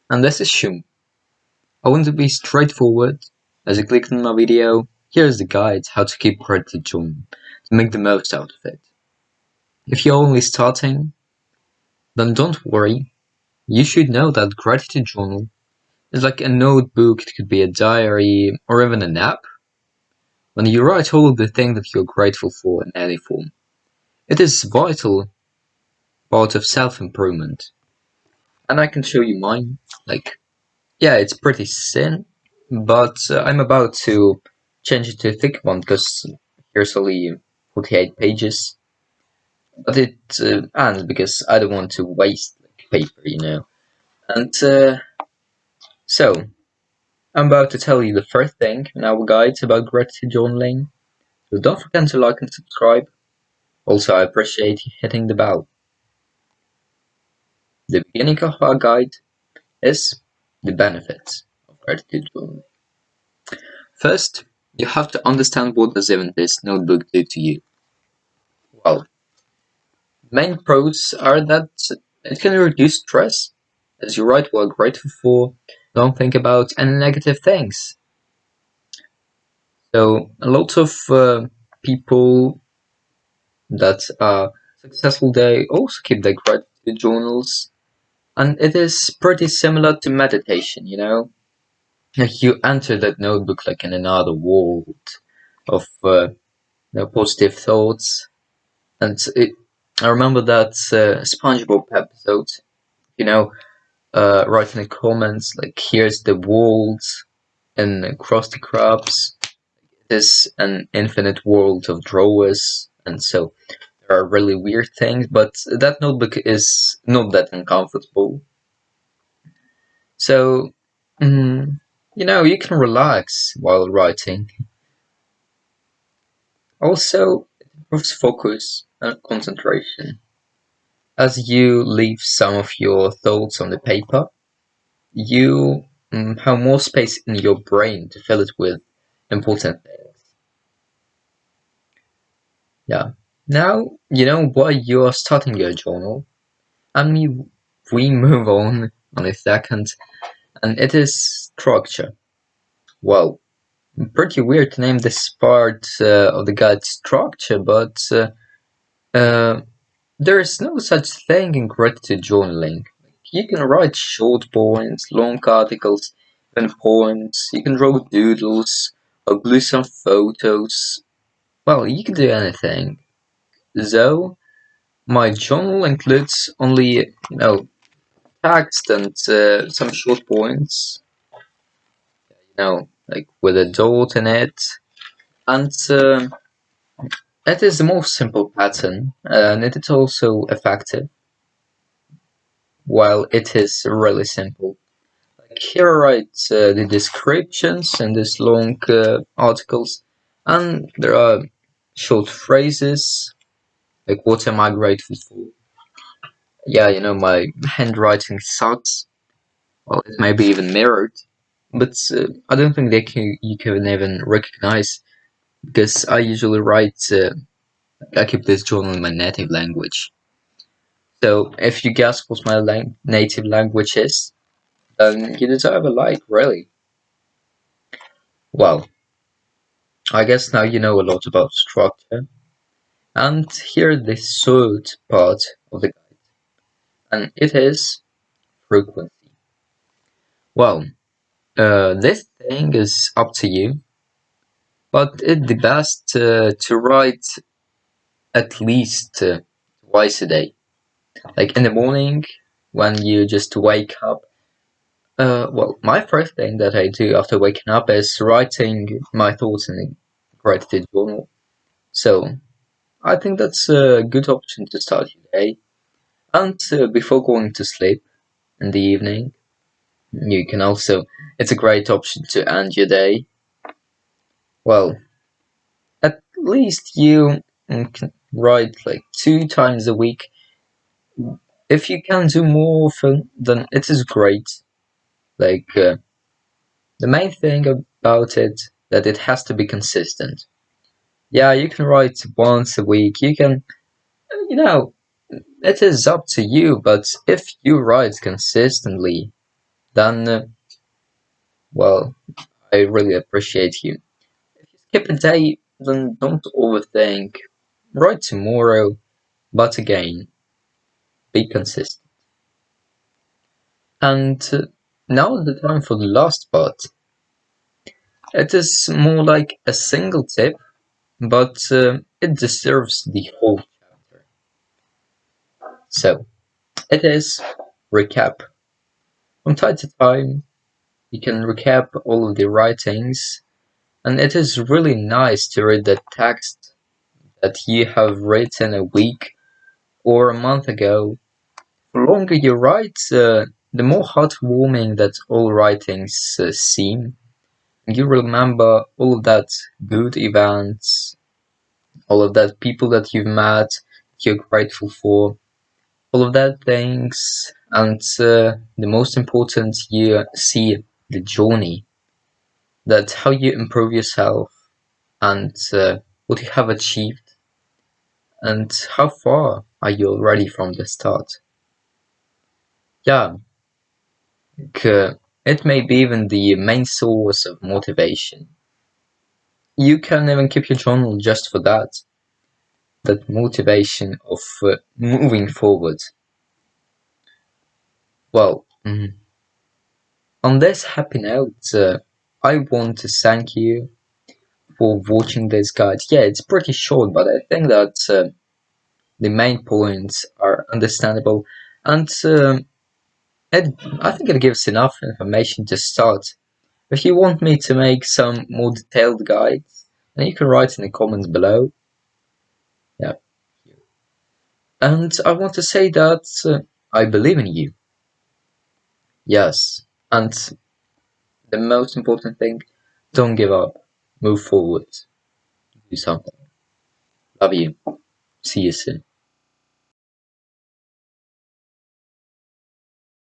And this is Shoom. I want to be straightforward. As you clicked on my video, here's the guide how to keep gratitude journal to make the most out of it. If you're only starting, then don't worry. You should know that gratitude journal is like a notebook, it could be a diary, or even an app. When you write all of the things that you're grateful for in any form, it is vital part of self-improvement. And I can show you mine. Yeah, it's pretty thin, but I'm about to change it to a thick one because here's only 48 pages. But it ends because I don't want to waste paper. And so, I'm about to tell you the first thing in our guide about gratitude journaling. So don't forget to like and subscribe. Also, I appreciate you hitting the bell. The beginning of our guide is the benefits of gratitude journaling. First, you have to understand what does even this notebook do to you. Well, main pros are that it can reduce stress. As you write what you're grateful for, don't think about any negative things. So a lot of people that are successful, they also keep their gratitude journals, and it is pretty similar to meditation. Like you enter that notebook like in another world of positive thoughts. And I remember that SpongeBob episode, you know, write in the comments like, here's the world and Krusty Krabs. It is an infinite world of drawers, and so there are really weird things, but that notebook is not that uncomfortable. So, you can relax while writing. Also, it improves focus and concentration. As you leave some of your thoughts on the paper, you have more space in your brain to fill it with important things. Yeah. Now, why you're starting your journal. We move on a second, and it is structure. Well, pretty weird to name this part of the guide structure, but uh, there is no such thing in gratitude journaling. You can write short poems, long articles, even poems. You can draw doodles or glue some photos. Well, you can do anything. Though my journal includes only, text and some short poems, like with a dot in it. And it is the most simple pattern, and it is also effective, while it is really simple. Here I write the descriptions in these long articles, and there are short phrases like what am I grateful for? Yeah, my handwriting sucks. Well, it may be even mirrored, but I don't think you can even recognize because I usually write. I keep this journal in my native language. So if you guess what my native language is, you deserve a like, really. Well, I guess now you know a lot about structure. And here the third part of the guide, and it is frequency. Well, this thing is up to you, but it's the best to write at least twice a day. Like in the morning, when you just wake up. Well, my first thing that I do after waking up is writing my thoughts in a gratitude journal. So I think that's a good option to start your day. And before going to sleep in the evening, you can also, it's a great option to end your day. Well, at least you can write like 2 times a week. If you can do more often, then it is great. Like, the main thing about it, that it has to be consistent. Yeah, you can write once a week. You can, you know, it is up to you, but if you write consistently, then, well, I really appreciate you. If you skip a day, then don't overthink. Write tomorrow, but again, be consistent. And now the time for the last part. It is more like a single tip, but it deserves the whole chapter. So, it is recap. From time to time, you can recap all of the writings, and it is really nice to read the text that you have written a week or a month ago. The longer you write, the more heartwarming that all writings seem. You remember all of that good events, all of that people that you've met, you're grateful for, all of that things, and the most important, you see the journey, that how you improve yourself, and what you have achieved, and how far are you already from the start. Yeah, it may be even the main source of motivation. You can even keep your journal just for that motivation of moving forward. Well, on this happy note, I want to thank you for watching this guide. Yeah, it's pretty short, but I think that the main points are understandable, and I think it gives enough information to start. If you want me to make some more detailed guides, then you can write in the comments below. Yeah, and I want to say that I believe in you. Yes, and the most important thing, don't give up. Move forward. Do something. Love you. See you soon.